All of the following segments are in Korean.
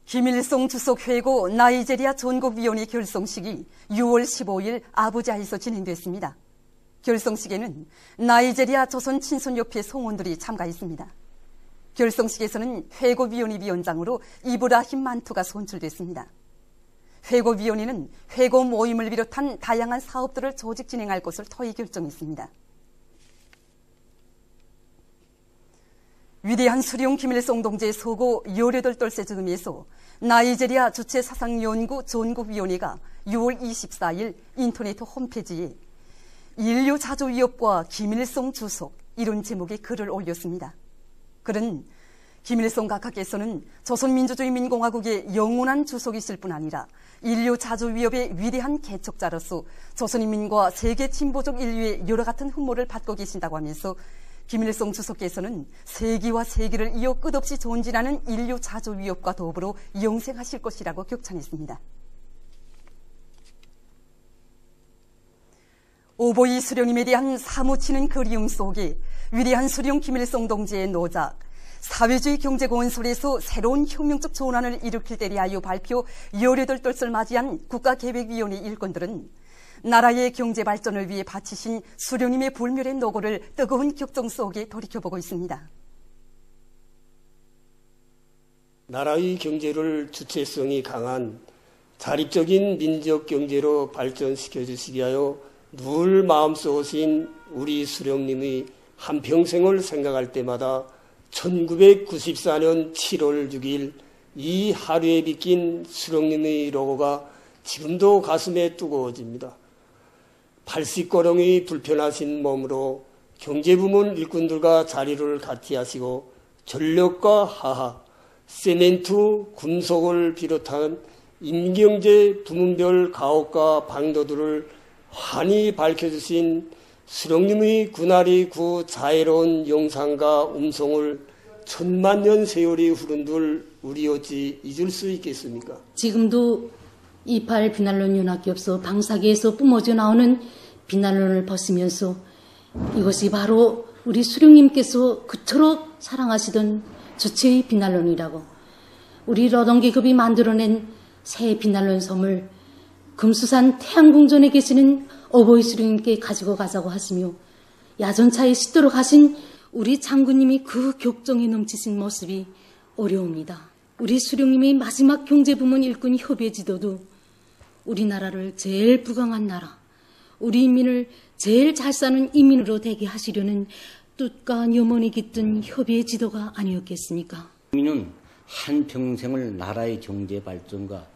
김일성 주석 회고 나이제리아 전국위원회 결성식이 6월 15일 아부자에서 진행됐습니다. 결성식에는 나이제리아 조선 친선협회 성원들이 참가했습니다. 결성식에서는 회고위원회 위원장으로 이브라힘 만투가 선출됐습니다. 회고위원회는 회고 모임을 비롯한 다양한 사업들을 조직 진행할 것을 터이 결정했습니다. 위대한 수령 김일성 동지의 서고 18돌째 즈음에서 나이제리아 주체사상연구 전국위원회가 6월 24일 인터넷 홈페이지에 인류 자주 위협과 김일성 주석 이런 제목의 글을 올렸습니다. 글은 김일성 각하께서는 조선민주주의민공화국의 영원한 주석이실 뿐 아니라 인류 자주 위협의 위대한 개척자로서 조선인민과 세계 진보적 인류의 여러 같은 흠모를 받고 계신다고 하면서 김일성 주석께서는 세기와 세기를 이어 끝없이 존진하는 인류 자주 위협과 더불어 영생하실 것이라고 격찬했습니다. 오보이 수령님에 대한 사무치는 그리움 속에 위대한 수령 김일성 동지의 노작, 사회주의 경제건설에서 새로운 혁명적 전환을 일으킬 때 대하여 발표 18돌을 맞이한 국가계획위원회 일꾼들은 나라의 경제 발전을 위해 바치신 수령님의 불멸의 노고를 뜨거운 격정 속에 돌이켜보고 있습니다. 나라의 경제를 주체성이 강한 자립적인 민족 경제로 발전시켜 주시기 위하여 늘 마음속으신 우리 수령님의 한평생을 생각할 때마다 1994년 7월 6일 이 하루에 비낀 수령님의 로고가 지금도 가슴에 뜨거워집니다. 80거렁이 불편하신 몸으로 경제부문 일꾼들과 자리를 같이 하시고 전력과 하하, 세멘트, 금속을 비롯한 임경제 부문별 가옥과 방도들을 환히 밝혀주신 수령님의 그날의 그 자애로운 영상과 음성을 천만년 세월이 흐른들 우리 어찌 잊을 수 있겠습니까? 지금도 28 비난론 연합기업소 방사기에서 뿜어져 나오는 비난론을 벗으면서 이것이 바로 우리 수령님께서 그토록 사랑하시던 주체의 비난론이라고, 우리 노동계급이 만들어낸 새 비난론 섬을 금수산 태양궁전에 계시는 어버이 수령님께 가지고 가자고 하시며 야전차에 싣도록 하신 우리 장군님이 그 격정에 넘치신 모습이 어려웁니다. 우리 수령님의 마지막 경제부문 일꾼 협의 지도도 우리나라를 제일 부강한 나라, 우리 인민을 제일 잘 사는 인민으로 되게 하시려는 뜻과 염원이 깃든 협의의 지도가 아니었겠습니까? 국민은 한평생을 나라의 경제 발전과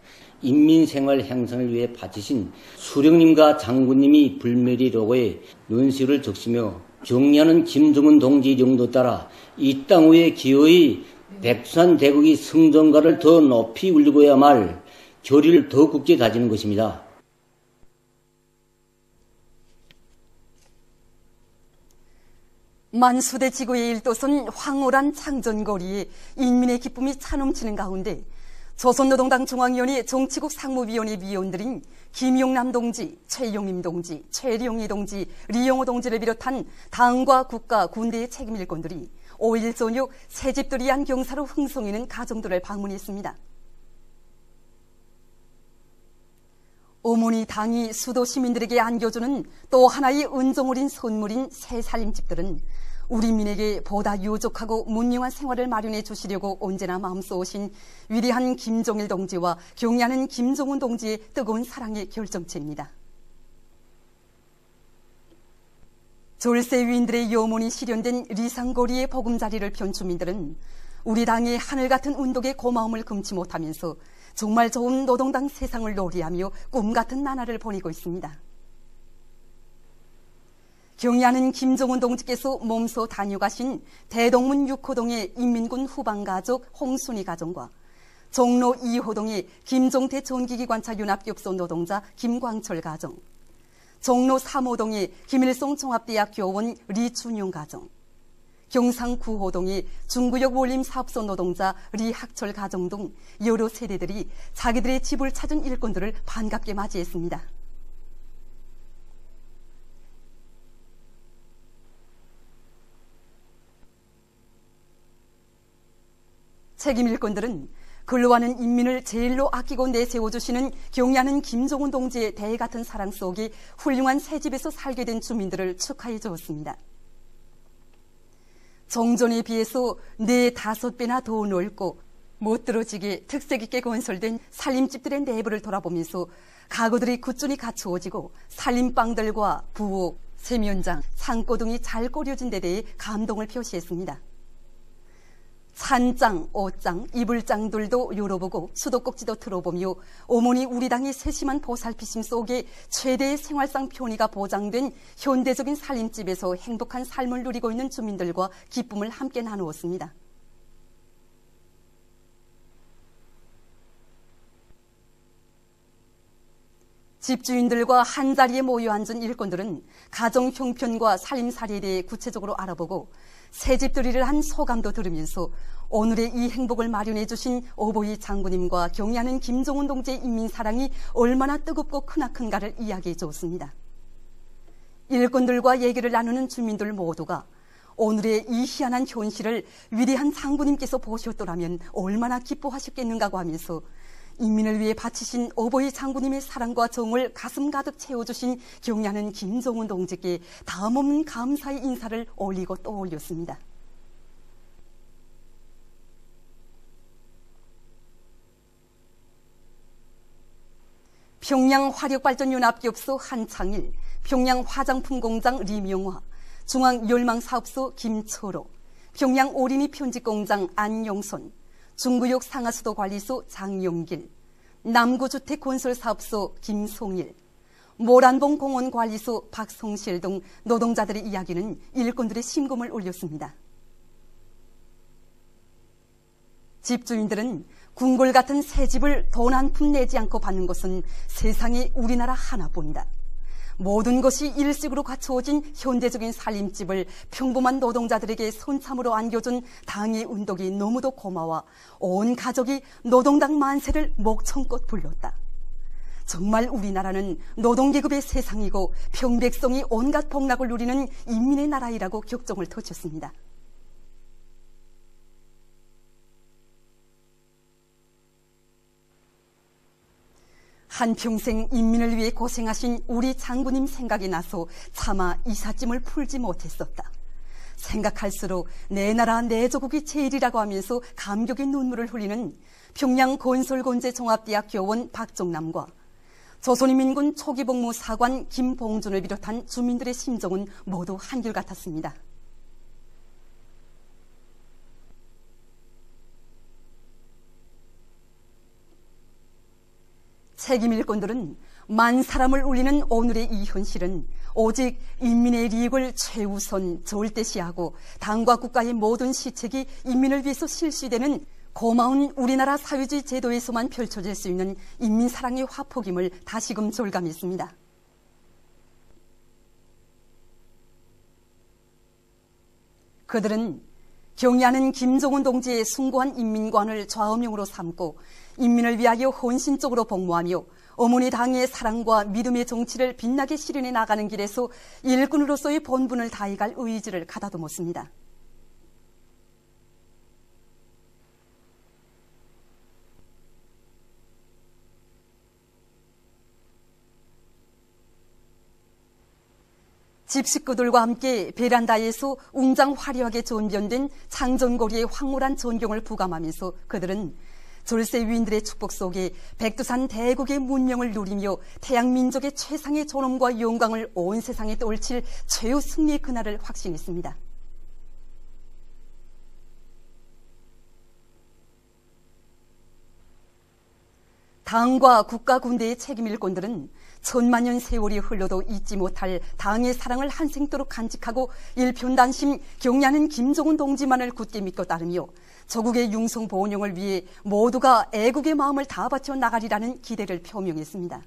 인민 생활 향상을 위해 바치신 수령님과 장군님이 불멸의 로고에 논시를 적시며 경리하는 김정은 동지 용도 따라 이 땅 위에 기어이 백두산 대국의 성전가를 더 높이 울리고야 말 교리를 더 굳게 다지는 것입니다. 만수대 지구의 일도선 황홀한 창전거리에 인민의 기쁨이 차넘치는 가운데 조선노동당 중앙위원회 정치국 상무위원회 위원들인 김용남 동지, 최용임 동지, 최령희 동지, 리영호 동지를 비롯한 당과 국가, 군대의 책임일꾼들이 5일 저녁 새집들이 한 경사로 흥성이는 가정들을 방문했습니다. 어머니 당이 수도 시민들에게 안겨주는 또 하나의 은종 어린 선물인 새 살림집들은 우리 민에게 보다 유족하고 문명한 생활을 마련해 주시려고 언제나 마음속오신 위대한 김정일 동지와 경애하는 김정은 동지의 뜨거운 사랑의 결정체입니다. 졸세 위인들의 염원이 실현된 리상거리의 보금자리를 편 주민들은 우리 당의 하늘 같은 운동에 고마움을 금치 못하면서 정말 좋은 노동당 세상을 놀이하며 꿈 같은 나날을 보내고 있습니다. 경애하는 김정은 동지께서 몸소 다녀가신 대동문 6호동의 인민군 후방가족 홍순희 가정과 종로 2호동의 김종태 전기기관차 윤합기업소 노동자 김광철 가정, 종로 3호동의 김일성 종합대학 교원 리춘용 가정, 경상 9호동의 중구역 원림사업소 노동자 리학철 가정 등 여러 세대들이 자기들의 집을 찾은 일꾼들을 반갑게 맞이했습니다. 책임 일꾼들은 근로하는 인민을 제일로 아끼고 내세워주시는 경애하는 김정은 동지의 대 같은 사랑 속에 훌륭한 새 집에서 살게 된 주민들을 축하해 주었습니다. 정전에 비해서 4-5배나 더 넓고 못들어지게 특색 있게 건설된 살림집들의 내부를 돌아보면서 가구들이 꾸준히 갖추어지고 살림방들과 부엌, 세면장, 창고 등이 잘 꾸려진 데 대해 감동을 표시했습니다. 찬장, 옷장, 이불장들도 열어보고 수도꼭지도 틀어보며 어머니 우리 당의 세심한 보살피심 속에 최대의 생활상 편의가 보장된 현대적인 살림집에서 행복한 삶을 누리고 있는 주민들과 기쁨을 함께 나누었습니다. 집주인들과 한자리에 모여 앉은 일꾼들은 가정 형편과 살림살이에 대해 구체적으로 알아보고 새집들이를 한 소감도 들으면서 오늘의 이 행복을 마련해 주신 어버이 장군님과 경애하는 김정은 동지의 인민사랑이 얼마나 뜨겁고 크나큰가를 이야기해 주었습니다. 일꾼들과 얘기를 나누는 주민들 모두가 오늘의 이 희한한 현실을 위대한 장군님께서 보셨더라면 얼마나 기뻐하셨겠는가고 하면서 인민을 위해 바치신 어버이 장군님의 사랑과 정을 가슴 가득 채워주신 경애하는 김정은 동지께 다음없는 감사의 인사를 올리고 또 올렸습니다. 평양 화력발전연합기업소 한창일, 평양 화장품공장 리명화, 중앙열망사업소 김철호, 평양 오리니 편집공장 안용선, 중구역 상하수도관리소 장용길, 남구주택건설사업소 김송일, 모란봉 공원관리소 박성실 등 노동자들의 이야기는 일꾼들의 심금을 울렸습니다. 집주인들은 궁궐 같은 새 집을 돈 한 푼 내지 않고 받는 것은 세상에 우리나라 하나뿐이다. 모든 것이 일식으로 갖추어진 현대적인 살림집을 평범한 노동자들에게 손참으로 안겨준 당의 운동이 너무도 고마워 온 가족이 노동당 만세를 목청껏 불렀다. 정말 우리나라는 노동계급의 세상이고 평백성이 온갖 복락을 누리는 인민의 나라이라고 격정을 터쳤습니다. 한평생 인민을 위해 고생하신 우리 장군님 생각이 나서 차마 이삿짐을 풀지 못했었다. 생각할수록 내 나라 내 조국이 제일이라고 하면서 감격의 눈물을 흘리는 평양 건설건재종합대학 교원 박종남과 조선인민군 초기복무사관 김봉준을 비롯한 주민들의 심정은 모두 한결같았습니다. 책임일꾼들은 만 사람을 울리는 오늘의 이 현실은 오직 인민의利益을 최우선 절대시하고 당과 국가의 모든 시책이 인민을 위해서 실시되는 고마운 우리나라 사회주의 제도에서만 펼쳐질 수 있는 인민사랑의 화폭임을 다시금 절감했습니다. 그들은 경애하는 김정은 동지의 숭고한 인민관을 좌우명으로 삼고 인민을 위하여 헌신적으로 복무하며 어머니 당의 사랑과 믿음의 정치를 빛나게 실현해 나가는 길에서 일꾼으로서의 본분을 다해갈 의지를 가다듬었습니다. 집 식구들과 함께 베란다에서 웅장 화려하게 전변된 창전거리의 황홀한 전경을 부감하면서 그들은 졸세 위인들의 축복 속에 백두산 대국의 문명을 누리며 태양민족의 최상의 존엄과 영광을 온 세상에 떠올칠 최후 승리의 그날을 확신했습니다. 당과 국가 군대의 책임일꾼들은 천만년 세월이 흘러도 잊지 못할 당의 사랑을 한생도록 간직하고 일편단심 경애하는 김정은 동지만을 굳게 믿고 따르며 조국의 융성 번영을 위해 모두가 애국의 마음을 다 바쳐 나가리라는 기대를 표명했습니다.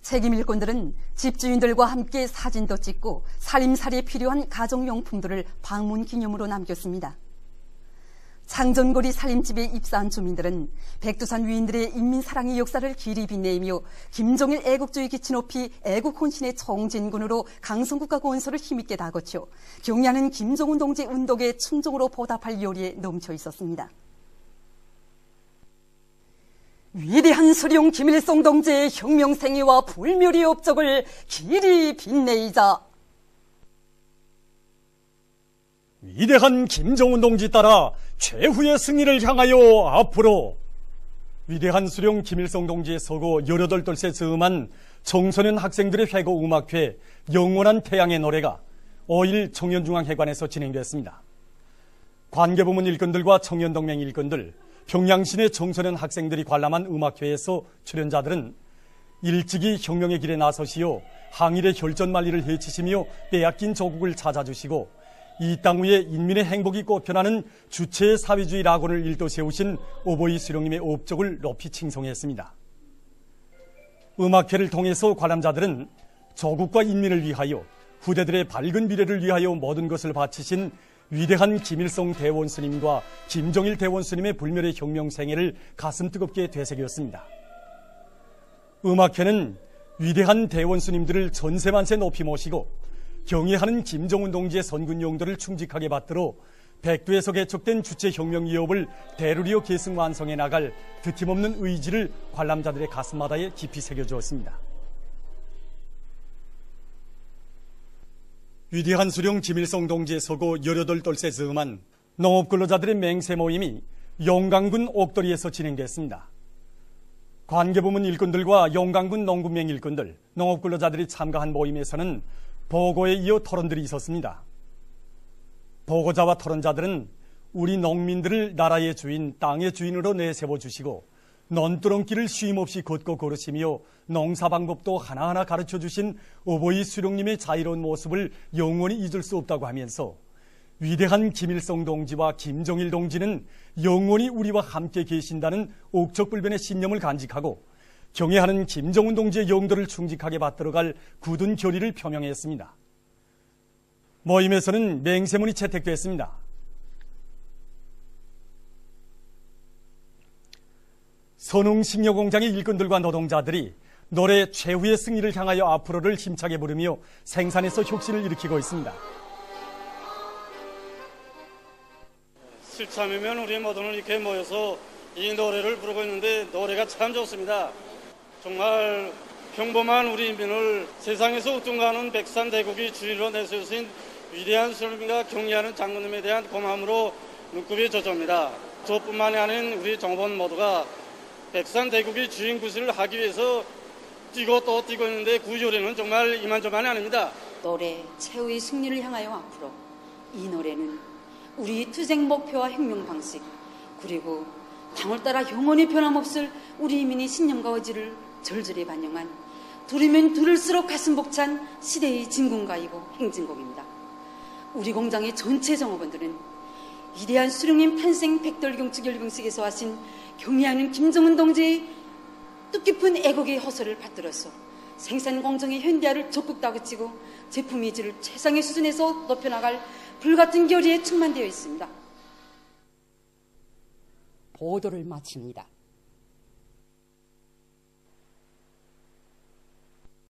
책임일꾼들은 집주인들과 함께 사진도 찍고 살림살이에 필요한 가정용품들을 방문 기념으로 남겼습니다. 창전거리 살림집에 입사한 주민들은 백두산 위인들의 인민사랑의 역사를 길이 빛내며 김정일 애국주의 기치 높이 애국혼신의 총진군으로 강성국가 건설을 힘있게 다거쳐 경애하는 김정은 동지 운동의 충정으로 보답할 요리에 넘쳐 있었습니다. 위대한 수령 김일성 동지의 혁명생애와 불멸의 업적을 길이 빛내이자 위대한 김정은 동지 따라 최후의 승리를 향하여 앞으로 위대한 수령 김일성 동지의 서고 18돌째 즈음한 청소년 학생들의 회고 음악회 영원한 태양의 노래가 5일 청년중앙회관에서 진행됐습니다. 관계부문 일꾼들과 청년동맹 일꾼들, 평양시내 청소년 학생들이 관람한 음악회에서 출연자들은 일찍이 혁명의 길에 나서시어 항일의 혈전만리를 해치시며 빼앗긴 조국을 찾아주시고 이 땅 위에 인민의 행복이 꽃펴나는 주체의 사회주의 낙원을 일도세우신 오보이 수령님의 업적을 높이 칭송했습니다. 음악회를 통해서 관람자들은 조국과 인민을 위하여 후대들의 밝은 미래를 위하여 모든 것을 바치신 위대한 김일성 대원스님과 김정일 대원스님의 불멸의 혁명생애를 가슴 뜨겁게 되새겼습니다. 음악회는 위대한 대원스님들을 전세만세 높이 모시고 경애하는 김정은 동지의 선군 용도를 충직하게 받들어 백두에서 개척된 주체혁명 위협을 대루리어 계승 완성해 나갈 드팀없는 의지를 관람자들의 가슴마다에 깊이 새겨주었습니다. 위대한 수령 김일성 동지의 서고 18돌째 즈음한 농업근로자들의 맹세 모임이 용강군 옥돌이에서 진행됐습니다. 관계부문 일꾼들과 용강군 농군맹 일꾼들, 농업근로자들이 참가한 모임에서는 보고에 이어 토론들이 있었습니다. 보고자와 토론자들은 우리 농민들을 나라의 주인, 땅의 주인으로 내세워 주시고 논두렁길을 쉼없이 걷고 걸으시며 농사 방법도 하나하나 가르쳐 주신 오보이 수령님의 자유로운 모습을 영원히 잊을 수 없다고 하면서 위대한 김일성 동지와 김정일 동지는 영원히 우리와 함께 계신다는 옥적불변의 신념을 간직하고 경애하는 김정은 동지의 영도를 충직하게 받들어갈 굳은 결의를 표명했습니다. 모임에서는 맹세문이 채택됐습니다. 선웅식료공장의 일꾼들과 노동자들이 노래 최후의 승리를 향하여 앞으로를 힘차게 부르며 생산에서 혁신을 일으키고 있습니다. 실참이면 우리 모두는 이렇게 모여서 이 노래를 부르고 있는데 노래가 참 좋습니다. 정말 평범한 우리 인민을 세상에서 우뚱가는 백산대국의 주인으로 내세우신 위대한 수령님과 경애하는 장군님에 대한 고마움으로 눈곱이 젖어옵니다. 저뿐만이 아닌 우리 정본 모두가 백산대국의 주인 구실을 하기 위해서 뛰고 또 뛰고 있는데 구조례는 정말 이만저만이 아닙니다. 노래 최후의 승리를 향하여 앞으로 이 노래는 우리 투쟁 목표와 혁명 방식 그리고 당을 따라 영원히 변함없을 우리 인민의 신념과 의지를 절절히 반영한 들으면 들을수록 가슴 벅찬 시대의 진군가이고 행진곡입니다. 우리 공장의 전체 정업원들은 위대한 수령님 탄생 백돌경축 열병식에서 하신 경애하는 김정은 동지의 뜻깊은 애국의 허설을 받들어서 생산 공정의 현대화를 적극 다그치고 제품 이질을 최상의 수준에서 높여나갈 불같은 결의에 충만되어 있습니다. 보도를 마칩니다.